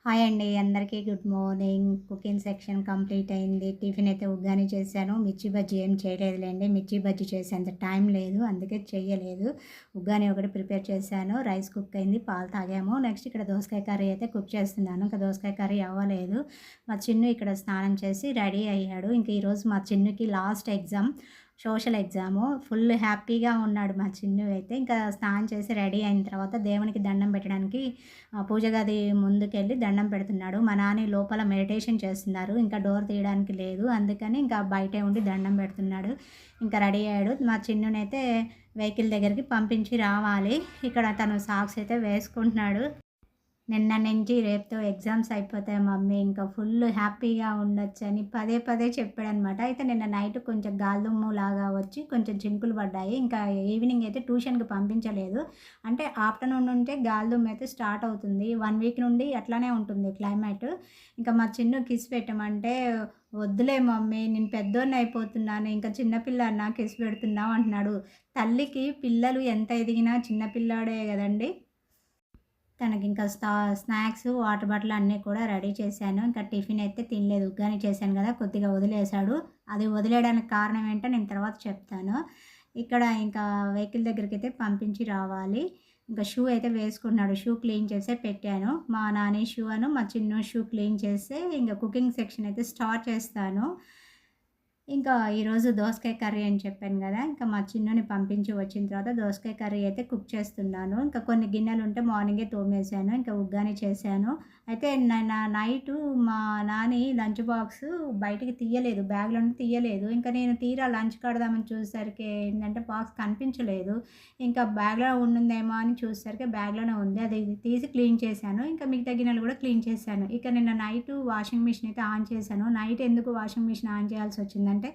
Hi అండి. అందరికీ good morning. Cooking section complete అయింది. టిఫిన్ అయితే ఉగ్గాని చేశాను. మిర్చి బజ్జీ ఏం చేయలేదులెండి. మిర్చి బజ్జీ చేసేంత టైం లేదు. అందుకే చెయ్యలేదు. ఉగ్గాని ఒకటి ప్రిపేర్ చేశాను. రైస్ కుక్ అయింది. పాలు తాగాము. నెక్స్ట్ ఇక్కడ దోసకాయ కర్రీ అయితే కుక్ చేస్తున్నాను. ఇంకా దోసకాయ కర్రీ అవ్వలేదు. మా చిన్ను ఇక్కడ స్నానం చేసి రెడీ అయ్యాడు. ఇంక ఈరోజు మా చిన్నుకి last exam. Social exam. Full హ్యాపీగా ఉన్నాడు మా చిన్ను అయితే. ఇంకా స్నానం చేసి రెడీ అయిన తర్వాత దేవునికి దండం పెట్టడానికి పూజ గది ముందుకెళ్ళి దండం పెడుతున్నాడు. మా నాన్న లోపల మెడిటేషన్ చేస్తున్నారు. ఇంకా డోర్ తీయడానికి లేదు. అందుకని ఇంకా బయటే ఉండి దండం పెడుతున్నాడు. ఇంకా రెడీ అయ్యాడు. మా చిన్నునైతే వెహికల్ దగ్గరికి పంపించి రావాలి. ఇక్కడ తను సాక్స్ అయితే వేసుకుంటున్నాడు. నిన్న నుంచి రేపుతో ఎగ్జామ్స్ అయిపోతాయి మమ్మీ. ఇంకా ఫుల్ హ్యాపీగా ఉండొచ్చని పదే పదే చెప్పాడనమాట. అయితే నిన్న నైట్ కొంచెం గాలిదుమ్ములాగా వచ్చి కొంచెం చినుకులు పడ్డాయి. ఇంకా ఈవినింగ్ అయితే ట్యూషన్‌కి పంపించలేదు. అంటే ఆఫ్టర్‌నూన్ నుంటే గాలిదుమ్ము అయితే స్టార్ట్ అవుతుంది. 1 వీక్ నుండి అట్లానే ఉంటుంది క్లైమేట్. ఇంకా మా చిన్ను కిస్ పెట్టమంటే, "వద్దులే మమ్మీ నేను పెద్దోడిని అయిపోతున్నాను. ఇంకా చిన్న పిల్లాడినా కిస్ పెడుతున్నావు" అంటున్నాడు. తల్లికి పిల్లలు ఎంత ఎదిగినా చిన్న పిల్లాడే గదండీ! తనకింకా స్నాక్స్, వాటర్ బాటిల్ అన్నీ కూడా రెడీ చేశాను. ఇంకా టిఫిన్ అయితే తినలేదు. ఉగ్గాని చేశాను గదా! కొద్దిగా వదిలేసాడు. అది వదిలేయడానికి కారణం ఏంటో నేను తర్వాత చెప్తాను. ఇక్కడ ఇంకా వెహికల్ దగ్గరికైతే పంపించి రావాలి. ఇంకా షూ అయితే వేసుకున్నాడు. షూ క్లీన్ చేసే పెట్టాను. మా నాని షూ మా చిన్ను షూ క్లీన్ చేస్తే ఇంక కుకింగ్ సెక్షన్ అయితే స్టార్ట్ చేస్తాను. ఇంకా ఈరోజు దోసకాయ కర్రీ అని చెప్పాను గదా! ఇంకా మా చిన్నుని పంపించి వచ్చిన తర్వాత దోసకాయ కర్రీ అయితే కుక్ చేస్తున్నాను. ఇంకా కొన్ని గిన్నెలుంటే మార్నింగే తోమేశాను. ఇంకా ఉగ్గాని చేశాను. అయితే నైటు మా నాని లంచ్ బాక్స్ బయటికి తీయలేదు. బ్యాగ్‌లో నుండి తీయలేదు. ఇంకా నేను తీరా లంచ్ కడదామని చూసేసరికి ఏంటంటే బాక్స్ కనిపించలేదు. ఇంకా బ్యాగ్‌లో ఉండుందేమో అని చూసేసరికి బ్యాగ్‌లోనే ఉంది. అది తీసి క్లీన్ చేశాను. ఇంకా మిగతా గిన్నెలు కూడా క్లీన్ చేశాను. ఇక నిన్న నైటు వాషింగ్ మిషన్ అయితే ఆన్ చేశాను. నైట్ ఎందుకు వాషింగ్ మిషన్ ఆన్ చేయాల్సొచ్చిందంటే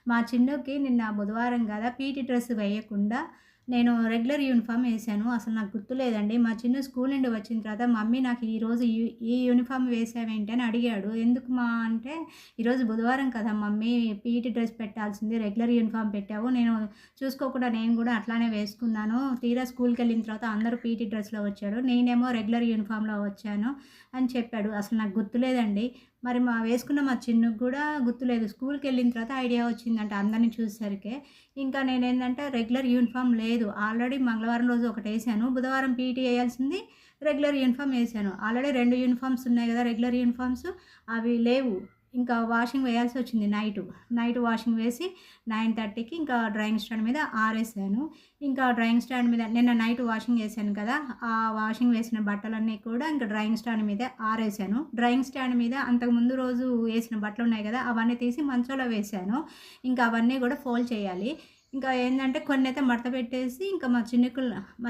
మా చిన్నుకి నిన్న బుధవారం గదా! పీటీ డ్రెస్ వేయకుండా నేను రెగ్యులర్ యూనిఫార్మ్ ఏశాను. అసలు నాకు గుర్తులేదండి. మా చిన్ను స్కూల్ నుండి వచ్చిన తర్వాత మమ్మీ నాకు ఈరోజు ఈ యూనిఫార్మ్ వేసావేంటి అని అడిగాడు. ఎందుకు మా అంటే, ఈరోజు బుధవారం కదా మమ్మీ పీటీ డ్రెస్ పెట్టాల్సింది రెగ్యులర్ యూనిఫార్మ్ పెట్టావు. నేను చూసుకోకుండా నేను కూడా అట్లానే వేసుకున్నాను. తీరా స్కూల్‌కెళ్ళిన తర్వాత అందరూ పీటీ డ్రెస్‌లో వచ్చారు. నేనేమో రెగ్యులర్ యూనిఫార్మ్‌లో వచ్చాను అని చెప్పాడు. అసలు నాకు గుర్తులేదండి. మరి వేసుకున్న మా చిన్నుకి గూడా గుర్తులేదు. స్కూల్‌కెళ్ళిన తర్వాత ఐడియా వచ్చిందంట అందరిని చూసేసరికే. ఇంకా నేనేందంటే రెగ్యులర్ యూనిఫార్మ్ లేదు. ఆల్రెడీ మంగళవారం రోజు ఒకటేసాను. బుధవారం పీటీ ఎయాల్సింది రెగ్యులర్ యూనిఫార్మ్ ఎసాను. ఆల్రెడీ 2 యూనిఫార్మ్స్ ఉన్నాయి గదా! రెగ్యులర్ యూనిఫార్మ్స్ అవి లేవు. ఇంకా వాషింగ్ వేయాల్సొచ్చింది నైట్ వాషింగ్ వేసి 9:30కి ఇంకా డ్రాయింగ్ స్టాండ్ మీద ఆరేసాను. ఇంకా డ్రాయింగ్ స్టాండ్ మీద నిన్న నైట్ వాషింగ్ ఏసాను కదా! ఆ వాషింగ్ వేసిన బట్టలన్నీ కూడా ఇంకా డ్రాయింగ్ స్టాండ్ మీదే ఆరేసాను. డ్రాయింగ్ స్టాండ్ మీద అంతకుముందు రోజు ఏసిన బట్టలున్నాయి గదా! అవన్నీ తీసి మంచంలో వేశాను. ఇంకా అవన్నీ గూడా ఫోల్డ్ చేయాలి. ఇంకా ఏందంటే కొన్నైతే మడత పెట్టేసి ఇంకా మా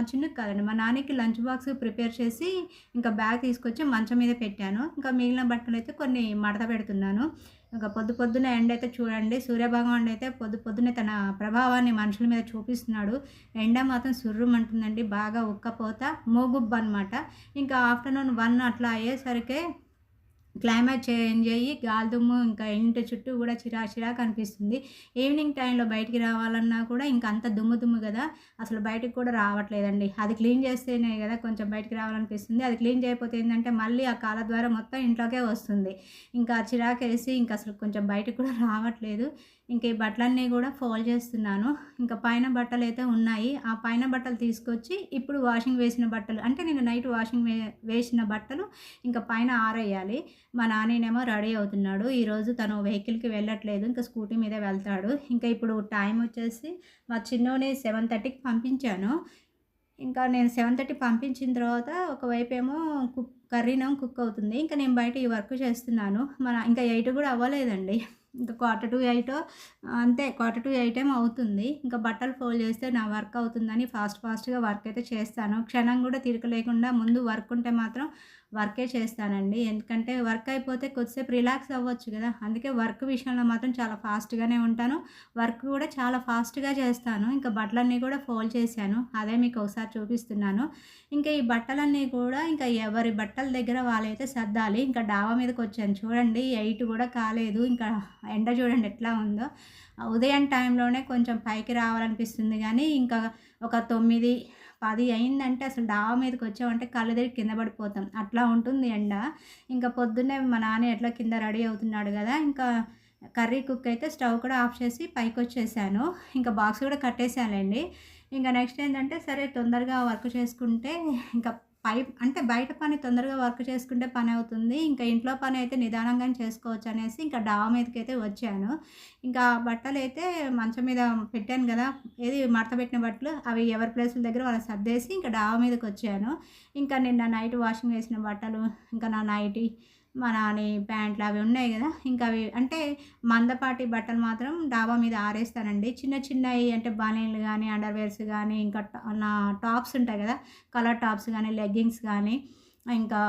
చిన్నుకి కాదండి, మా నాన్నకి లంచ్ బాక్స్ ప్రిపేర్ చేసి ఇంకా బ్యాగ్ తీసుకొచ్చి మంచం మీద పెట్టాను. ఇంకా మిగిలిన బట్టలైతే కొన్ని మడత పెడుతున్నాను. ఇంకా పొద్దున్నే ఎండైతే చూడండి, సూర్యభగవానుడైతే పొద్దున్నే తన ప్రభావాన్ని మనుషుల మీద చూపిస్తున్నాడు. ఎండ మాత్రం సుర్రుమంటుందండి. బాగా ఉక్కపోత, మూగుబ్బనమాట. ఇంకా ఆఫ్టర్‌నూన్ 1 అట్లా అయ్యేసరికే క్లైమేట్ చేంజ్ అయ్యి గాలిదుమ్ము ఇంకా ఇంటి చుట్టూ గూడా చిరాకు అనిపిస్తుంది. ఈవినింగ్ టైంలో బయటికి రావాలన్నా కూడా ఇంక అంత దుమ్ము గదా! అసలు బయటికి కూడా రావట్లేదండి. అది క్లీన్ చేస్తేనే గదా కొంచెం బయటికి రావాలనిపిస్తుంది. అది క్లీన్ చేయకపోతే ఏందంటే మళ్ళీ ఆ కాలద్వారం మొత్తం ఇంట్లోకే వస్తుంది. ఇంకా చిరాకేసి ఇంక అసలు కొంచెం బయటికి కూడా రావట్లేదు. ఇంక ఈ బట్టలన్నీ గూడా ఫోల్డ్ చేస్తున్నాను. ఇంకా పైన బట్టలైతే ఉన్నాయి. ఆ పైన బట్టలు తీసుకొచ్చి ఇప్పుడు వాషింగ్ వేసిన బట్టలు అంటే నేను నైట్ వాషింగ్ వేసిన బట్టలు ఇంకా పైన ఆరేయాలి. మా నానేమో రెడీ అవుతున్నాడు. ఈరోజు తను వెహికల్‌కి వెళ్ళట్లేదు. ఇంకా స్కూటీ మీదే వెళ్తాడు. ఇంకా ఇప్పుడు టైం వచ్చేసి మా చిన్నోని 7:30కి పంపించాను. ఇంకా నేను 7:30 పంపించిన తర్వాత ఒకవైపేమో కర్రీనేమో కుక్ అవుతుంది. ఇంకా నేను బయట ఈ వర్క్ చేస్తున్నాను. ఇంకా 8 కూడా అవ్వలేదండి. ఇంకా 7:45 అంతే 7:45 ఏమో అవుతుంది. ఇంకా బట్టలు ఫోల్డ్ చేస్తే నా వర్క్ అవుతుందని ఫాస్ట్‌గా వర్క్ అయితే చేస్తాను. క్షణం కూడా తీరిక లేకుండా ముందు వర్క్ ఉంటే మాత్రం వర్కే చేస్తానండి. ఎందుకంటే వర్క్ అయిపోతే కొద్దిసేపు రిలాక్స్ అవ్వచ్చు గదా! అందుకే వర్క్ విషయంలో మాత్రం చాలా ఫాస్ట్‌గానే ఉంటాను. వర్క్ కూడా చాలా ఫాస్ట్‌గా చేస్తాను. ఇంకా బట్టలన్నీ కూడా ఫోల్డ్ చేశాను. అదే మీకు ఒకసారి చూపిస్తున్నాను. ఇంకా ఈ బట్టలన్నీ కూడా ఇంకా ఎవరి బట్టల దగ్గర వాళ్ళైతే సర్దాలి. ఇంకా డాబా మీదకొచ్చాను చూడండి 8 కూడా కాలేదు. ఇంకా ఎండ చూడండి ఎట్లా ఉందో. ఉదయం టైంలోనే కొంచెం పైకి రావాలనిపిస్తుంది గానీ, ఇంకా ఒక 9, 10 అయిందంటే అసలు డాబా మీదకొచ్చామంటే కళ్ళు తిరిగి కింద పడిపోతాం. అట్లా ఉంటుంది ఎండ. ఇంకా పొద్దున్నే మా నాన్న ఎట్లా కింద రెడీ అవుతున్నాడు గదా! ఇంకా కర్రీ కుక్ అయితే స్టవ్ కూడా ఆఫ్ చేసి పైకొచ్చేసాను. ఇంకా బాక్స్ కూడా కట్టేసానులెండి. ఇంక నెక్స్ట్ ఏంటంటే సరే తొందరగా వర్క్ చేసుకుంటే ఇంకా అంటే బయట పని తొందరగా వర్క్ చేసుకుంటే పనవుతుంది. ఇంకా ఇంట్లో పనయితే నిదానంగానే చేసుకోవచ్చనేసి ఇంకా డాబా మీదకైతే వచ్చాను. ఇంకా బట్టలైతే మంచం మీద పెట్టాను గదా! ఏది మడతబెట్టిన బట్టలు అవి ఎవరి ప్లేసుల దగ్గర వాళ్ళకి సర్దేసి ఇంకా డాబా మీదకొచ్చాను. ఇంకా నిన్న నైట్ వాషింగ్ వేసిన బట్టలు, ఇంకా నా నైటీ, మా నాని ప్యాంట్లు అవి ఉన్నాయి గదా! ఇంకా అవి అంటే మందపాటి బట్టలు మాత్రం డాబా మీద ఆరేస్తానండి. చిన్న చిన్నయి అంటే బనీన్లు గానీ, అండర్‌వేర్స్ గానీ, ఇంకా నా టాప్స్ ఉంటాయి గదా! కలర్ టాప్స్ గానీ, లెగ్గింగ్స్ గానీ, ఇంకా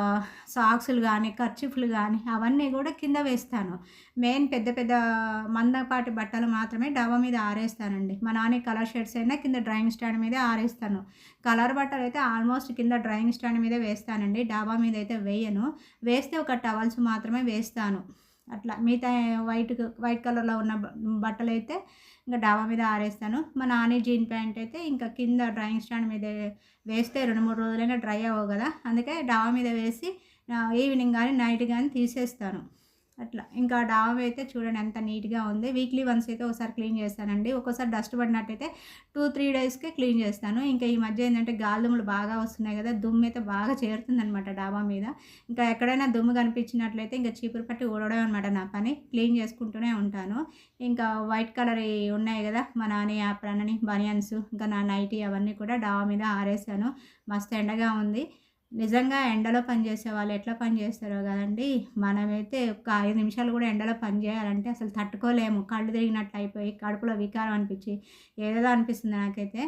సాక్సులు గానీ, కర్చీఫ్‌లు గానీ అవన్నీ గూడా కింద వేస్తాను. మెయిన్ పెద్ద పెద్ద మందపాటి బట్టలు మాత్రమే డాబా మీద ఆరేస్తానండి. మా నాని కలర్ షర్ట్స్ అయినా కింద డ్రాయింగ్ స్టాండ్ మీదే ఆరేస్తాను. కలర్ బట్టలైతే ఆల్మోస్ట్ కింద డ్రాయింగ్ స్టాండ్ మీదే వేస్తానండి. డాబా మీదైతే వేయను. వేస్తే ఒక టవల్స్ మాత్రమే వేస్తాను. అట్లా మిగతా వైట్ కలర్‌లో ఉన్న బట్టలైతే ఇంక డాబా మీద ఆరేస్తాను. మా నాని జీన్ ప్యాంట్ అయితే ఇంకా కింద డ్రాయింగ్ స్టాండ్ మీదే వేస్తే 2, 3 రోజులైనా డ్రై అవ్వవు గదా! అందుకే డాబా మీద వేసి ఈవినింగ్ గానీ, నైట్ గానీ తీసేస్తాను. అట్లా. ఇంకా డాబా అయితే చూడండి ఎంత నీట్‌గా ఉంది. వీక్లీ వన్స్ అయితే ఒకసారి క్లీన్ చేస్తానండి. ఒక్కోసారి డస్ట్ పడినట్టయితే 2, 3 డేస్‌కే క్లీన్ చేస్తాను. ఇంకా ఈ మధ్య ఏంటంటే గాలిదుమ్ములు బాగా వస్తున్నాయి కదా! దుమ్మైతే బాగా చేరుతుందనమాట డాబా మీద. ఇంకా ఎక్కడైనా దుమ్ము కనిపించినట్లయితే ఇంకా చీపురు పట్టి ఊడవడం అనమాట నా పని. క్లీన్ చేసుకుంటూనే ఉంటాను. ఇంకా వైట్ కలర్‌యి ఉన్నాయి కదా! మా నాని యాప్రాన్ అని, బనియన్స్, ఇంకా నా నైటీ అవన్నీ కూడా డాబా మీద ఆరేసాను. మస్తు ఎండగా ఉంది. నిజంగా ఎండలో పని చేసేవాళ్ళు ఎట్లా పని చేస్తారో కదండీ! మనమైతే ఒక 5 నిమిషాలు కూడా ఎండలో పని చేయాలంటే అసలు తట్టుకోలేము. కళ్ళు తిరిగినట్లు అయిపోయి, కడుపులో వికారం అనిపించి, ఏదేదో అనిపిస్తుంది నాకైతే.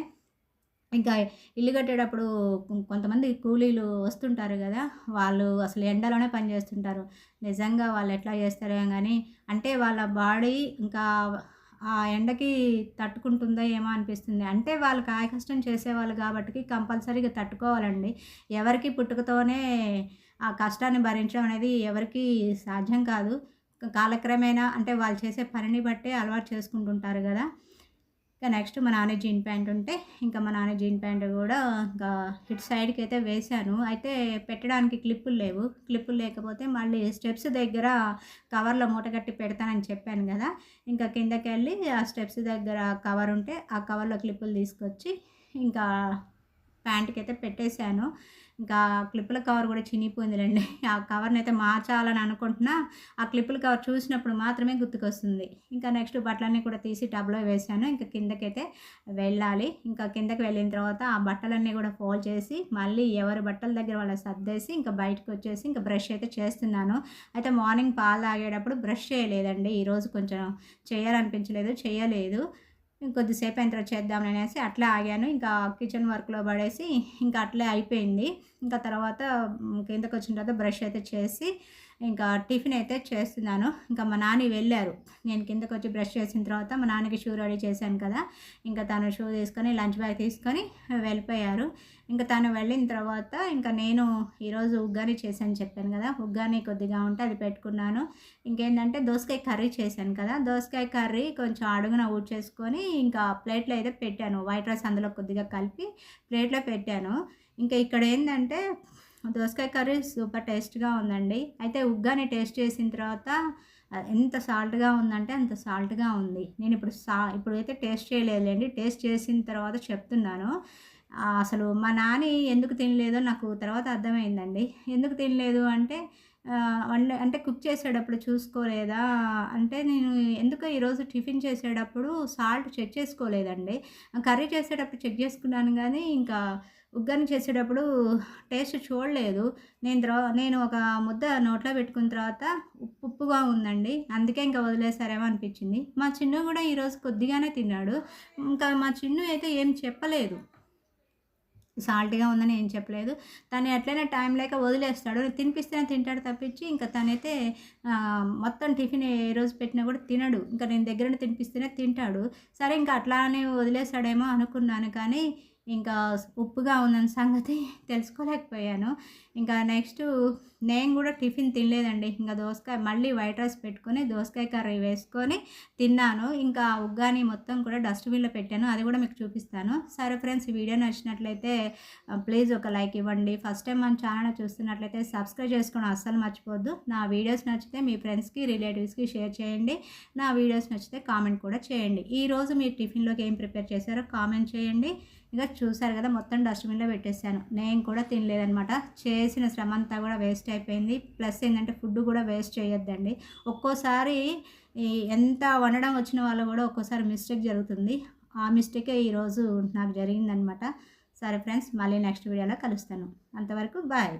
ఇంకా ఇల్లు కట్టేటప్పుడు కొంతమంది కూలీలు వస్తుంటారు గదా! వాళ్ళు అసలు ఎండలోనే పని చేస్తుంటారు. నిజంగా వాళ్ళు ఎట్లా చేస్తారో గానీ, అంటే వాళ్ళ బాడీ ఇంకా ఆ ఎండకి తట్టుకుంటుందో ఏమో అనిపిస్తుంది. అంటే వాళ్ళు కాయ కష్టం చేసేవాళ్ళు గాబట్టికి కంపల్సరీగా తట్టుకోవాలండి. ఎవరికీ పుట్టుకతోనే ఆ కష్టాన్ని భరించడం అనేది ఎవరికీ సాధ్యం కాదు. కాలక్రమేణా అంటే వాళ్ళు చేసే పనిని బట్టే అలవాటు చేసుకుంటుంటారు గదా! ఇక నెక్స్ట్ మా నాన్న జీన్ ప్యాంట్ ఉంటే, ఇంకా మా నాన్న జీన్ ప్యాంట్ గూడా ఇంకా ఇటు సైడ్‌కైతే వేశాను. అయితే పెట్టడానికి క్లిప్పులు లేవు. క్లిప్పులు లేకపోతే మళ్ళీ స్టెప్స్ దగ్గర కవర్‌లో మూటగట్టి పెడతానని చెప్పాను గదా! ఇంకా కిందకెళ్ళి ఆ స్టెప్స్ దగ్గర కవర్ ఉంటే, ఆ కవర్‌లో క్లిప్పులు తీసుకొచ్చి ఇంకా ప్యాంట్‌కైతే పెట్టేశాను. ఇంకా క్లిప్పుల కవర్ గూడా చినిగిపోయిందిలెండి. ఆ కవర్‌నైతే మార్చాలని అనుకుంటున్నా, ఆ క్లిప్పుల కవర్ చూసినప్పుడు మాత్రమే గుర్తుకొస్తుంది. ఇంకా నెక్స్ట్ బట్టలన్నీ కూడా తీసి టబ్‌లో వేశాను. ఇంక కిందకైతే వెళ్ళాలి. ఇంకా కిందకి వెళ్ళిన తర్వాత ఆ బట్టలన్నీ గూడా ఫోల్డ్ చేసి, మళ్ళీ ఎవరి బట్టల దగ్గర వాళ్ళకి సర్దేసి, ఇంకా బయటకొచ్చేసి ఇంకా బ్రష్ అయితే చేస్తున్నాను. అయితే మార్నింగ్ పాలు తాగేటప్పుడు బ్రష్ చేయలేదండి. ఈరోజు కొంచెం చేయాలనిపించలేదు, చేయలేదు. ఇంకొద్దిసేపు అయిన తర్వాత చేద్దాంలే అనేసి అట్లే ఆగాను. ఇంకా కిచెన్ వర్క్‌లో పడేసి ఇంకా అట్లే అయిపోయింది. ఇంకా తర్వాత కిందకొచ్చిన తర్వాత బ్రష్ అయితే చేసి, ఇంకా టిఫిన్ అయితే చేస్తున్నాను. ఇంకా మా నాన్న వెళ్ళారు. నేను కిందకొచ్చి బ్రష్ చేసిన తర్వాత మా నాన్నకి షూ రెడీ చేశాను కదా! ఇంకా తను షూ తీసుకొని లంచ్ బ్యాగ్ తీసుకొని వెళ్ళిపోయారు. ఇంకా తను వెళ్ళిన తర్వాత ఇంకా నేను ఈరోజు ఉగ్గాని చేశాను చెప్పాను కదా! ఉగ్గాని కొద్దిగా ఉంటే అది పెట్టుకున్నాను. ఇంకేంటంటే దోసకాయ కర్రీ చేశాను కదా! దోసకాయ కర్రీ కొంచెం అడుగున ఊడ్చేసుకొని ఇంకా ప్లేట్‌లో అయితే పెట్టాను. వైట్ రైస్ అందులో కొద్దిగా కలిపి ప్లేట్‌లో పెట్టాను. ఇంకా ఇక్కడేందంటే దోసకాయ కర్రీ సూపర్ టేస్ట్‌గా ఉందండి. అయితే ఉగ్గాని టేస్ట్ చేసిన తర్వాత ఎంత సాల్ట్‌గా ఉందంటే అంత సాల్ట్‌గా ఉంది. నేనిప్పుడు ఇప్పుడైతే టేస్ట్ చేయలేదులెండి. టేస్ట్ చేసిన తర్వాత చెప్తున్నాను. అసలు మా నాని ఎందుకు తినలేదో నాకు తర్వాత అర్థమైందండి. ఎందుకు తినలేదు అంటే అంటే కుక్ చేసేటప్పుడు చూసుకోలేదా అంటే నేను ఎందుకో ఈరోజు టిఫిన్ చేసేటప్పుడు సాల్ట్ చెక్ చేసుకోలేదండి. కర్రీ చేసేటప్పుడు చెక్ చేసుకున్నాను గానీ ఇంకా ఉగ్గాని చేసేటప్పుడు టేస్ట్ చూడలేదు. నేను ఒక ముద్ద నోట్లో పెట్టుకున్న తర్వాత ఉప్పుగా ఉందండి. అందుకే ఇంక వదిలేసారేమో అనిపించింది. మా చిన్ను గూడా ఈరోజు కొద్దిగానే తిన్నాడు. ఇంకా మా చిన్ను అయితే ఏం చెప్పలేదు. సాల్ట్‌గా ఉందని ఏం చెప్పలేదు. తను ఎట్లైనా టైం లేక వదిలేస్తాడు. తినిపిస్తేనే తింటాడు తప్పించి ఇంకా తనైతే మొత్తం టిఫిన్ ఏ రోజు పెట్టినా కూడా తినడు. ఇంకా నేను దగ్గరుండి తినిపిస్తేనే తింటాడు. సరే ఇంకా అట్లానే వదిలేసాడేమో అనుకున్నాను కానీ, ఇంకా ఉప్పుగా ఉందన్న సంగతి తెలుసుకోలేకపోయాను. ఇంకా నెక్స్టు నేను కూడా టిఫిన్ తినలేదండి. ఇంకా దోసకాయ మళ్ళీ వైట్ రైస్ పెట్టుకొని దోసకాయ కర్రీ వేసుకొని తిన్నాను. ఇంకా ఉగ్గాని మొత్తం కూడా డస్ట్‌బిన్‌లో పెట్టాను. అది కూడా మీకు చూపిస్తాను. సరే ఫ్రెండ్స్, ఈ వీడియో నచ్చినట్లయితే ప్లీజ్ ఒక లైక్ ఇవ్వండి. ఫస్ట్ టైం మన ఛానల్ చూస్తున్నట్లయితే సబ్స్క్రైబ్ చేసుకోవడం అస్సలు మర్చిపోవద్దు. నా వీడియోస్ నచ్చితే మీ ఫ్రెండ్స్‌కి, రిలేటివ్స్‌కి షేర్ చేయండి. నా వీడియోస్ నచ్చితే కామెంట్ కూడా చేయండి. ఈరోజు మీరు టిఫిన్‌లోకి ఏం ప్రిపేర్ చేశారో కామెంట్ చేయండి. ఇక చూసారు కదా, మొత్తం డస్ట్‌బిన్‌లో పెట్టేశాను. నేను కూడా తినలేదనమాట. చేసిన శ్రమ అంతా కూడా వేస్ట్ అయిపోయింది. ప్లస్ ఏంటంటే ఫుడ్ కూడా వేస్ట్ చేయొద్దండి. ఒక్కోసారి ఎంత వండడం వచ్చిన వాళ్ళు కూడా ఒక్కోసారి మిస్టేక్ జరుగుతుంది. ఆ మిస్టేకే ఈరోజు నాకు జరిగిందనమాట. సరే ఫ్రెండ్స్, మళ్ళీ నెక్స్ట్ వీడియోలో కలుస్తాను. అంతవరకు బాయ్.